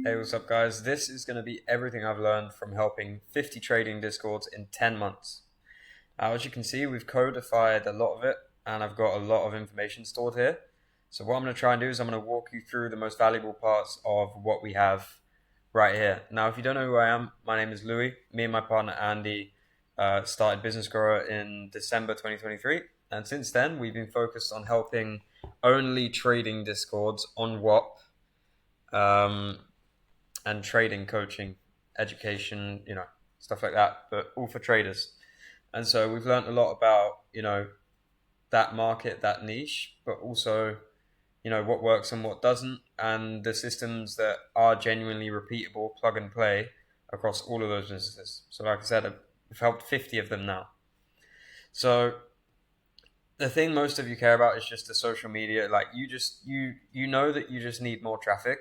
Hey, what's up, guys? This is going to be everything I've learned from helping 50 trading discords in 10 months. Now, as you can see, we've codified a lot of it, and I've got a lot of information stored here. So what I'm going to try and do is I'm going to walk you through the most valuable parts of what we have right here. Now, if you don't know who I am, my name is Louis. Me and my partner Andy started Business Grower in December 2023, and since then we've been focused on helping only trading discords on WAP. And trading, coaching, education, stuff like that, but all for traders. And so we've learned a lot about, that market, that niche, but also, what works and what doesn't, and the systems that are genuinely repeatable, plug and play across all of those businesses. So like I said, I've helped 50 of them now. So the thing most of you care about is just the social media. Like you know that you just need more traffic,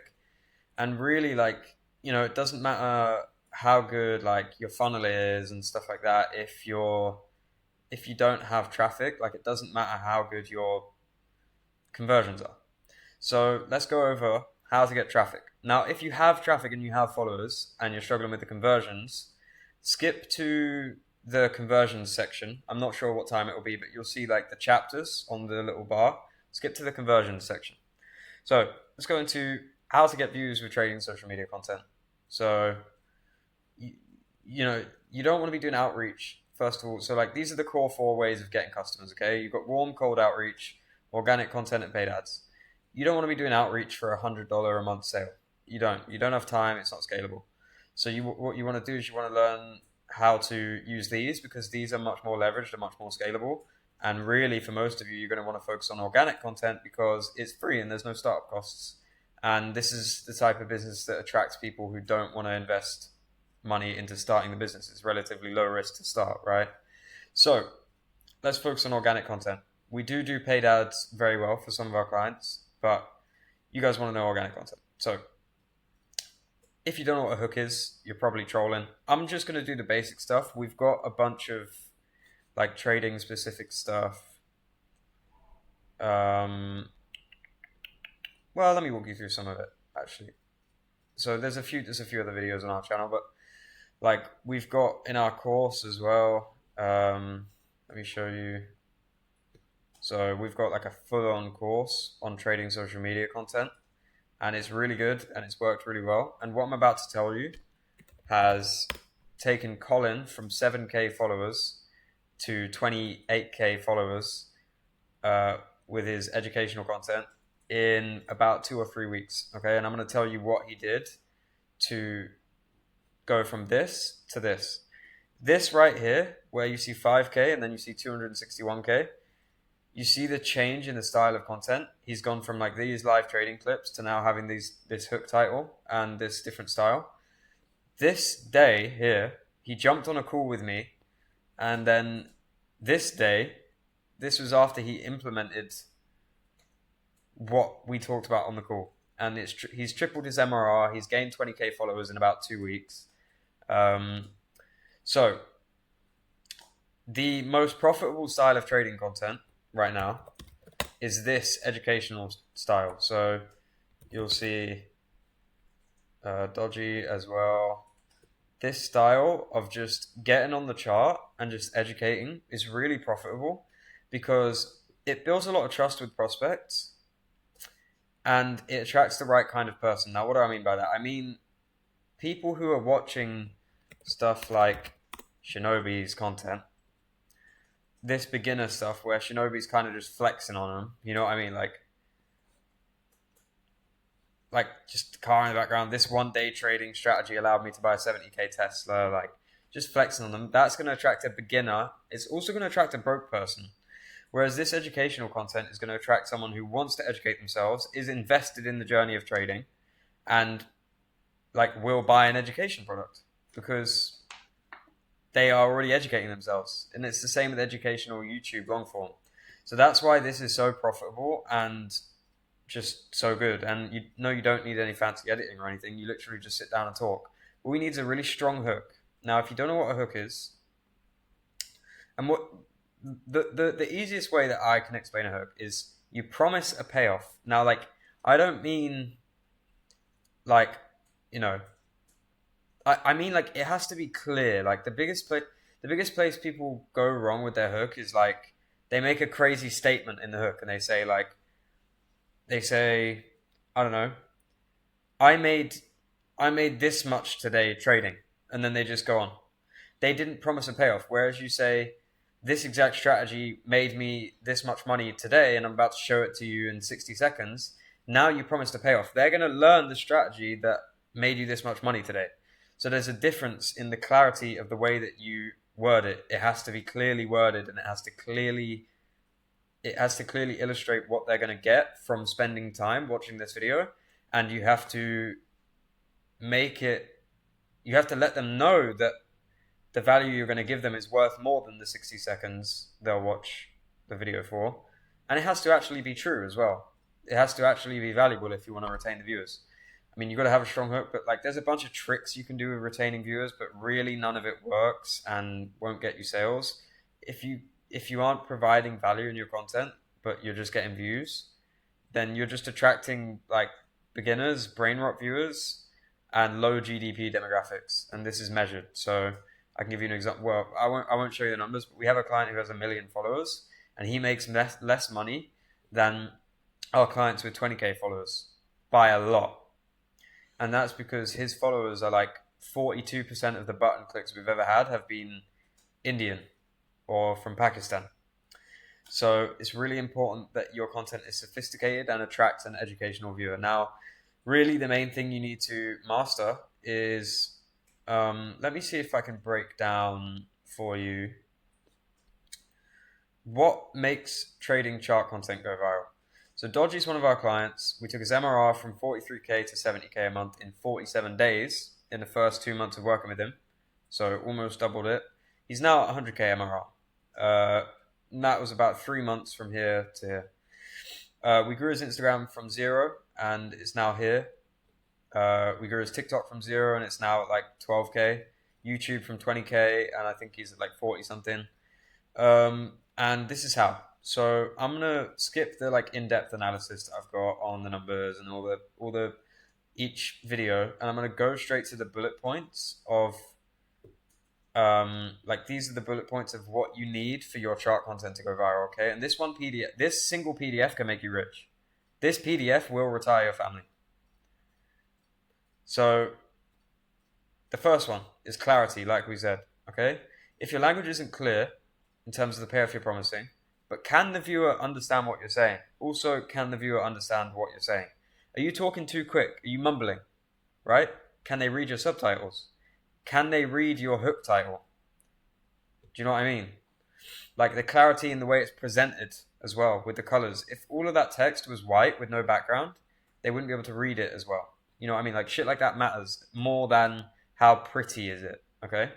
and really, like, it doesn't matter how good like your funnel is and stuff like that if you don't have traffic. Like, it doesn't matter how good your conversions are. So let's go over how to get traffic. Now, if you have traffic and you have followers and you're struggling with the conversions, skip to the conversions section. I'm not sure what time it will be, but you'll see like the chapters on the little bar. Skip to the conversions section. So let's go into how to get views with trading social media content. So, you don't want to be doing outreach, first of all. So, like, these are the core four ways of getting customers, okay? You've got warm, cold outreach, organic content, and paid ads. You don't want to be doing outreach for $100 a month sale. You don't. You don't have time. It's not scalable. So, what you want to do is you want to learn how to use these, because these are much more leveraged and much more scalable. And really, for most of you, you're going to want to focus on organic content because it's free and there's no startup costs. And this is the type of business that attracts people who don't want to invest money into starting the business. It's relatively low risk to start, right? So let's focus on organic content. We do paid ads very well for some of our clients, but you guys want to know organic content. So if you don't know what a hook is, you're probably trolling. I'm just going to do the basic stuff. We've got a bunch of like trading specific stuff. Well, let me walk you through some of it actually. So there's a few other videos on our channel, but like we've got in our course as well. Let me show you. So we've got like a full-on course on trading social media content, and it's really good and it's worked really well. And what I'm about to tell you has taken Colin from 7K followers to 28K followers with his educational content in about 2 or 3 weeks. Okay, and I'm going to tell you what he did to go from this to this. This right here, where you see 5K and then you see 261K, you see the change in the style of content. He's gone from like these live trading clips to now having this hook title and this different style. This day here, he jumped on a call with me, and then this day, this was after he implemented what we talked about on the call, and he's tripled his MRR. He's gained 20K followers in about 2 weeks. So the most profitable style of trading content right now is this educational style. So you'll see Dodgy as well. This style of just getting on the chart and just educating is really profitable because it builds a lot of trust with prospects and it attracts the right kind of person. Now, what do I mean by that? I mean people who are watching stuff like Shinobi's content, this beginner stuff where Shinobi's kind of just flexing on them. You know what I mean? Like just the car in the background. This one day trading strategy allowed me to buy a 70K Tesla. Like, just flexing on them. That's going to attract a beginner. It's also going to attract a broke person. Whereas this educational content is going to attract someone who wants to educate themselves, is invested in the journey of trading, and like will buy an education product because they are already educating themselves. And it's the same with educational YouTube long form. So that's why this is so profitable and just so good. And you don't need any fancy editing or anything. You literally just sit down and talk. All we need is a really strong hook. Now, if you don't know what a hook is, and what the easiest way that I can explain a hook is you promise a payoff. Now, like, I don't mean like you know, I mean, like, it has to be clear. Like, the biggest place people go wrong with their hook is like they make a crazy statement in the hook and they say, I don't know, I made I made this much today trading, and then they just go on. They didn't promise a payoff. Whereas you say, this exact strategy made me this much money today, and I'm about to show it to you in 60 seconds. Now you promised a payoff. They're going to learn the strategy that made you this much money today. So there's a difference in the clarity of the way that you word it. It has to be clearly worded, and it has to clearly illustrate what they're going to get from spending time watching this video, and make it you have to let them know that the value you're going to give them is worth more than the 60 seconds they'll watch the video for. And it has to actually be true as well. It has to actually be valuable if you want to retain the viewers. I mean, you've got to have a strong hook, but like there's a bunch of tricks you can do with retaining viewers, but really none of it works and won't get you sales. If you aren't providing value in your content, but you're just getting views, then you're just attracting like beginners, brain rot viewers, and low GDP demographics. And this is measured. So I can give you an example. Well, I won't show you the numbers, but we have a client who has 1 million followers, and he makes less money than our clients with 20K followers by a lot. And that's because his followers are like 42% of the button clicks we've ever had have been Indian or from Pakistan. So it's really important that your content is sophisticated and attracts an educational viewer. Now, really the main thing you need to master is, let me see if I can break down for you what makes trading chart content go viral. So Dodgy is one of our clients. We took his MRR from 43K to 70K a month in 47 days in the first 2 months of working with him. So almost doubled it. He's now at 100K MRR. And that was about 3 months from here to here. We grew his Instagram from 0 and it's now here. We grew his TikTok from 0 and it's now at like 12K. YouTube from 20K and I think he's at like 40 something. And this is how. So I'm gonna skip the like in-depth analysis that I've got on the numbers and all the each video, and I'm gonna go straight to the bullet points of like these are the bullet points of what you need for your chart content to go viral. Okay, and this single PDF can make you rich. This PDF will retire your family. So the first one is clarity, like we said. Okay, if your language isn't clear in terms of the payoff you're promising, but can the viewer understand what you're saying? Also, can the viewer understand what you're saying? Are you talking too quick? Are you mumbling? Right? Can they read your subtitles? Can they read your hook title? Do you know what I mean? Like the clarity in the way it's presented as well with the colors. If all of that text was white with no background, they wouldn't be able to read it as well. You know what I mean? Like shit like that matters more than how pretty is it. Okay?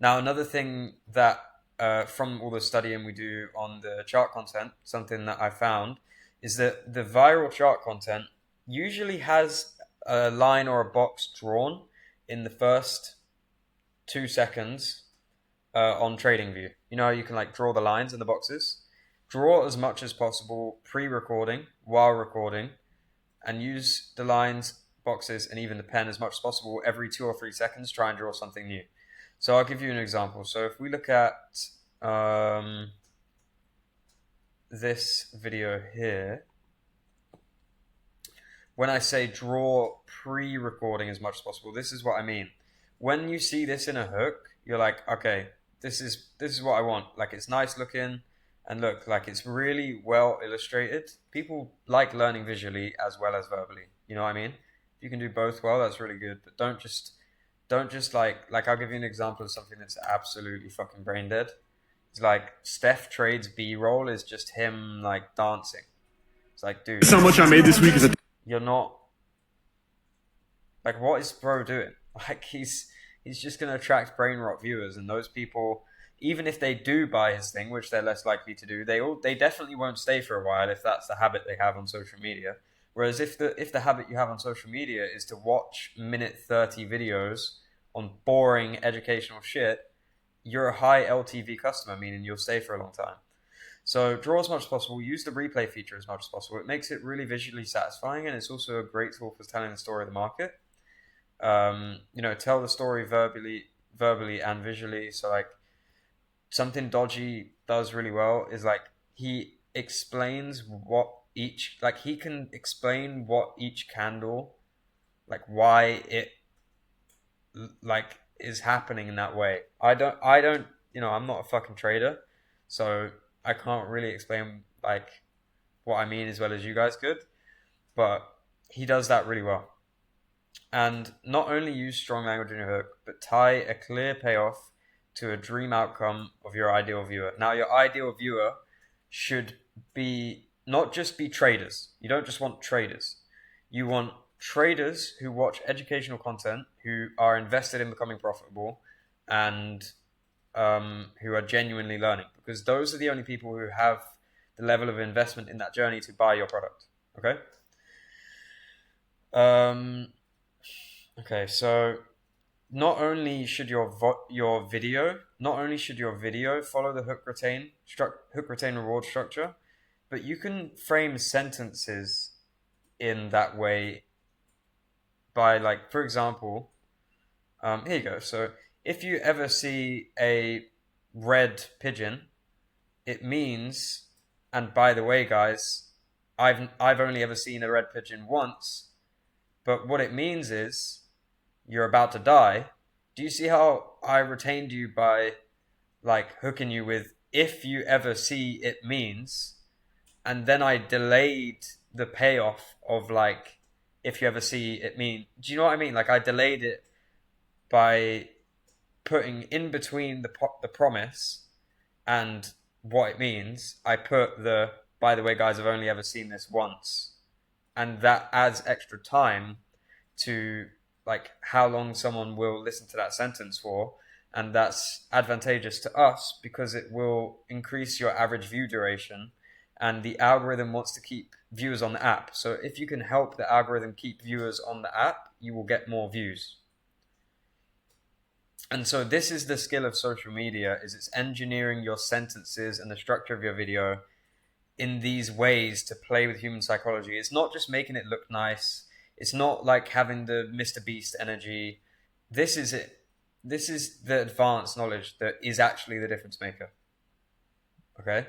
Now, another thing that from all the studying we do on the chart content, something that I found is that the viral chart content usually has a line or a box drawn in the first 2 seconds on TradingView. You know how you can like draw the lines in the boxes? Draw as much as possible pre-recording, while recording, and use the lines, boxes, and even the pen as much as possible every 2 or 3 seconds. Try and draw something new. So I'll give you an example. So if we look at this video here, when I say draw pre-recording as much as possible, this is what I mean. When you see this in a hook, you're like, okay, this is what I want. Like it's nice looking and look like it's really well illustrated. People like learning visually as well as verbally. You know what I mean? If you can do both well, that's really good. But don't just like I'll give you an example of something that's absolutely fucking brain dead. It's like Steph Trade's B-roll is just him like dancing. It's like, dude, That's how much I made this week. You're not like, what is bro doing? Like he's just gonna attract brain rot viewers, and those people, even if they do buy his thing, which they're less likely to do, they definitely won't stay for a while if that's the habit they have on social media. Whereas if the habit you have on social media is to watch minute 30 videos on boring educational shit, you're a high LTV customer, meaning you'll stay for a long time. So draw as much as possible, use the replay feature as much as possible. It makes it really visually satisfying, and it's also a great tool for telling the story of the market. tell the story verbally and visually. So like something Dodgy does really well is like he explains what each like he can explain what each candle, like why it like is happening in that way. I don't I'm not a fucking trader, so I can't really explain like what I mean as well as you guys could, but he does that really well. And not only use strong language in your hook, but tie a clear payoff to a dream outcome of your ideal viewer. Now, your ideal viewer should be not just be traders. You don't just want traders. You want traders who watch educational content, who are invested in becoming profitable, and who are genuinely learning, because those are the only people who have the level of investment in that journey to buy your product. Okay. Um, okay. So not only should your video follow the hook retain reward structure, but you can frame sentences in that way by, like, for example, here you go. So if you ever see a red pigeon, it means, and by the way, guys, I've only ever seen a red pigeon once, but what it means is you're about to die. Do you see how I retained you by like hooking you with if you ever see it means, and then I delayed the payoff of like if you ever see it mean. Do you know what I mean? Like I delayed it by putting in between the promise and what it means. I put the by the way, guys, I've only ever seen this once, and that adds extra time to like how long someone will listen to that sentence for, and that's advantageous to us because it will increase your average view duration, and the algorithm wants to keep viewers on the app. So if you can help the algorithm keep viewers on the app, you will get more views. And so this is the skill of social media, is it's engineering your sentences and the structure of your video in these ways to play with human psychology. It's not just making it look nice. It's not like having the Mr. Beast energy. This is it. This is the advanced knowledge that is actually the difference maker. Okay?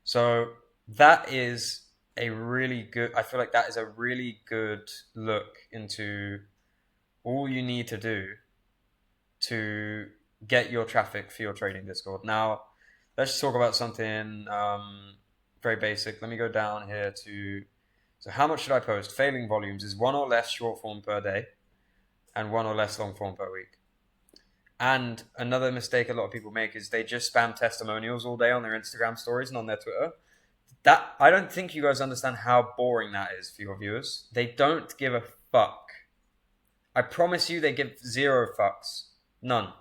So that is I feel like that is a really good look into all you need to do to get your traffic for your trading Discord. Now, let's talk about something very basic. Let me go down here to, so how much should I post? Failing volumes is one or less short form per day and one or less long form per week. And another mistake a lot of people make is they just spam testimonials all day on their Instagram stories and on their Twitter. That, I don't think you guys understand how boring that is for your viewers. They don't give a fuck. I promise you they give zero fucks. None.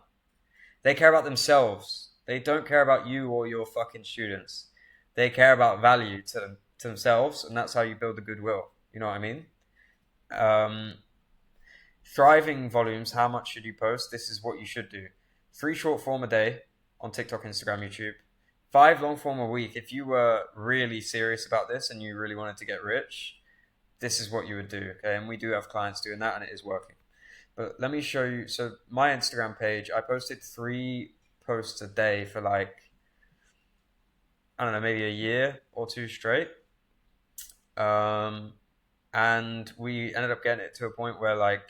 They care about themselves. They don't care about you or your fucking students. They care about value to themselves, and that's how you build the goodwill. You know what I mean? Thriving volumes, how much should you post? This is what you should do. 3 short form a day on TikTok, Instagram, YouTube. 5 long form a week. If you were really serious about this and you really wanted to get rich, this is what you would do. Okay, and we do have clients doing that, and it is working. But let me show you. So my Instagram page, I posted 3 posts a day for like, I don't know, maybe a year or 2 straight. And we ended up getting it to a point where like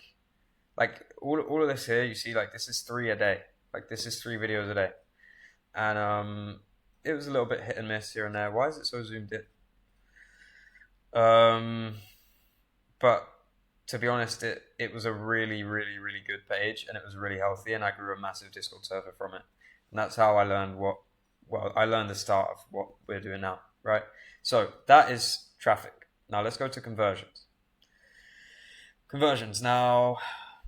all of this here, you see, like this is 3 a day. Like this is 3 videos a day. And it was a little bit hit and miss here and there. Why is it so zoomed in? But to be honest, it was a really, really, really good page, and it was really healthy, and I grew a massive Discord server from it. And that's how I learned I learned the start of what we're doing now, right? So that is traffic. Now let's go to conversions. Conversions. Now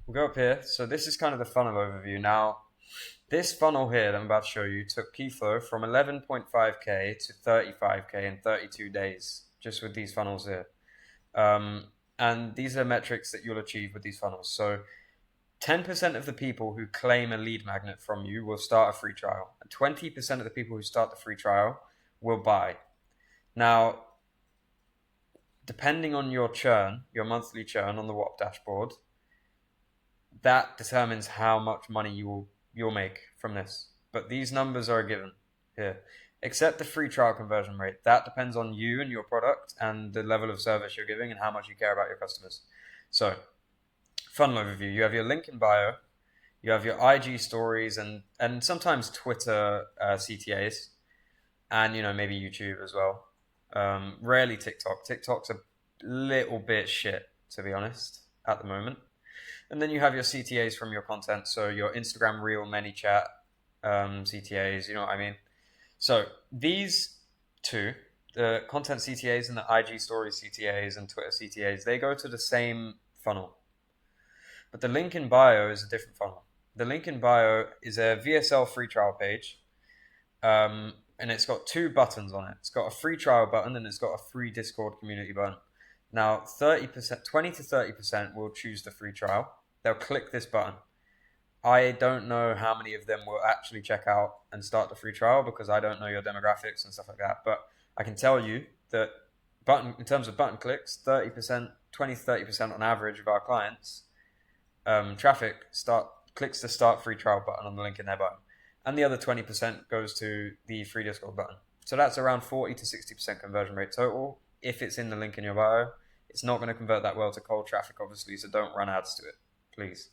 we'll go up here. So this is kind of the funnel overview. Now, this funnel here that I'm about to show you took Keyflow from 11.5K to 35K in 32 days, just with these funnels here. And these are metrics that you'll achieve with these funnels. So 10% of the people who claim a lead magnet from you will start a free trial. And 20% of the people who start the free trial will buy. Now, depending on your churn, your monthly churn on the WAP dashboard, that determines how much money you'll make from this. But these numbers are a given here. Except the free trial conversion rate. That depends on you and your product and the level of service you're giving and how much you care about your customers. So, funnel overview. You have your link in bio, you have your IG stories and sometimes Twitter CTAs, and maybe YouTube as well. Rarely TikTok. TikTok's a little bit shit, to be honest, at the moment. And then you have your CTAs from your content, so your Instagram Reel, ManyChat CTAs. You know what I mean? So these two, the content CTAs and the IG Stories CTAs and Twitter CTAs, they go to the same funnel. But the link in bio is a different funnel. The link in bio is a VSL free trial page, and it's got two buttons on it. It's got a free trial button and it's got a free Discord community button. Now, 30%, 20 to 30% will choose the free trial. They'll click this button. I don't know how many of them will actually check out and start the free trial because I don't know your demographics and stuff like that. But I can tell you that in terms of button clicks, 30%, 20 to 30% on average of our clients, traffic clicks the start free trial button on the link in their bio. And the other 20% goes to the free Discord button. So that's around 40 to 60% conversion rate total. If it's in the link in your bio, it's not going to convert that well to cold traffic, obviously, so don't run ads to it, please.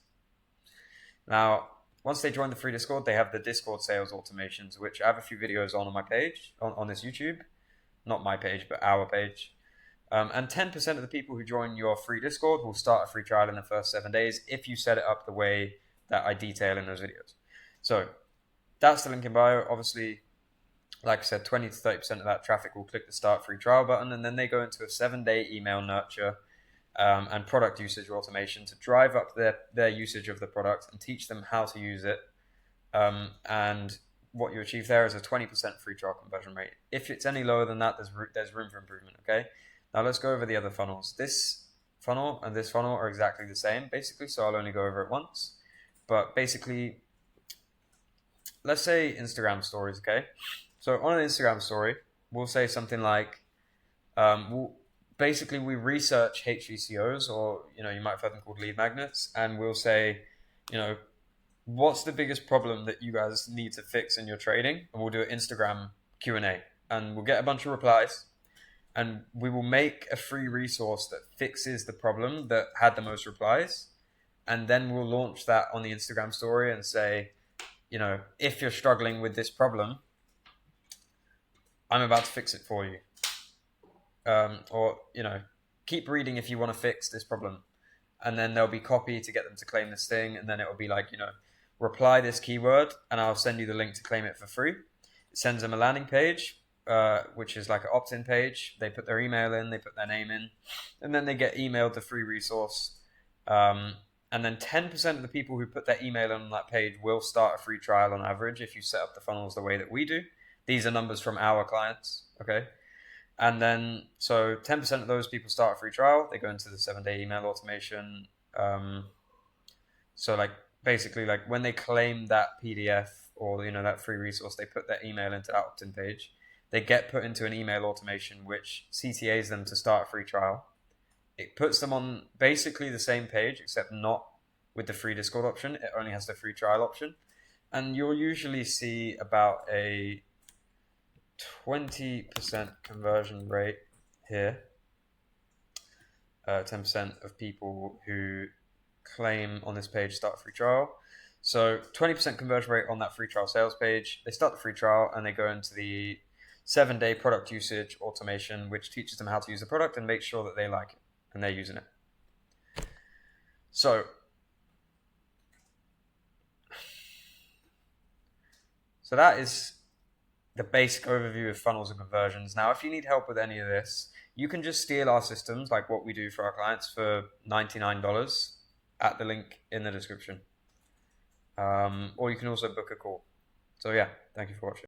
Now, once they join the free Discord, they have the Discord sales automations, which I have a few videos on my page, on this YouTube. Not my page, but our page. And 10% of the people who join your free Discord will start a free trial in the first 7 days if you set it up the way that I detail in those videos. So that's the link in bio. Obviously, like I said, 20 to 30% of that traffic will click the start free trial button, and then they go into a 7-day email nurture and product usage automation to drive up their usage of the product and teach them how to use it. And what you achieve there is a 20% free trial conversion rate. If it's any lower than that, there's room for improvement, okay? Now let's go over the other funnels. This funnel and this funnel are exactly the same, basically, so I'll only go over it once. But basically, let's say Instagram stories, okay? So on an Instagram story, we'll say something like, we research HVCOs, or you might have heard them called lead magnets, and we'll say, what's the biggest problem that you guys need to fix in your trading? And we'll do an Instagram Q&A, and we'll get a bunch of replies, and we will make a free resource that fixes the problem that had the most replies, and then we'll launch that on the Instagram story and say, if you're struggling with this problem, I'm about to fix it for you. Or keep reading if you want to fix this problem. And then there'll be copy to get them to claim this thing. And then it will be like, reply this keyword and I'll send you the link to claim it for free. It sends them a landing page, which is like an opt-in page. They put their email in, they put their name in, and then they get emailed the free resource. And then 10% of the people who put their email on that page will start a free trial on average if you set up the funnels the way that we do. These are numbers from our clients, okay? And then, so 10% of those people start a free trial. They go into the 7-day email automation. So basically when they claim that PDF or, that free resource, they put their email into that opt-in page. They get put into an email automation, which CTAs them to start a free trial. It puts them on basically the same page, except not with the free Discord option. It only has the free trial option. And you'll usually see about a 20% conversion rate here. 10% of people who claim on this page start a free trial. So 20% conversion rate on that free trial sales page. They start the free trial and they go into the 7-day product usage automation, which teaches them how to use the product and makes sure that they like it and they're using it. So that is the basic overview of funnels and conversions. Now, if you need help with any of this, you can just steal our systems like what we do for our clients for $99 at the link in the description. Or you can also book a call. So yeah, thank you for watching.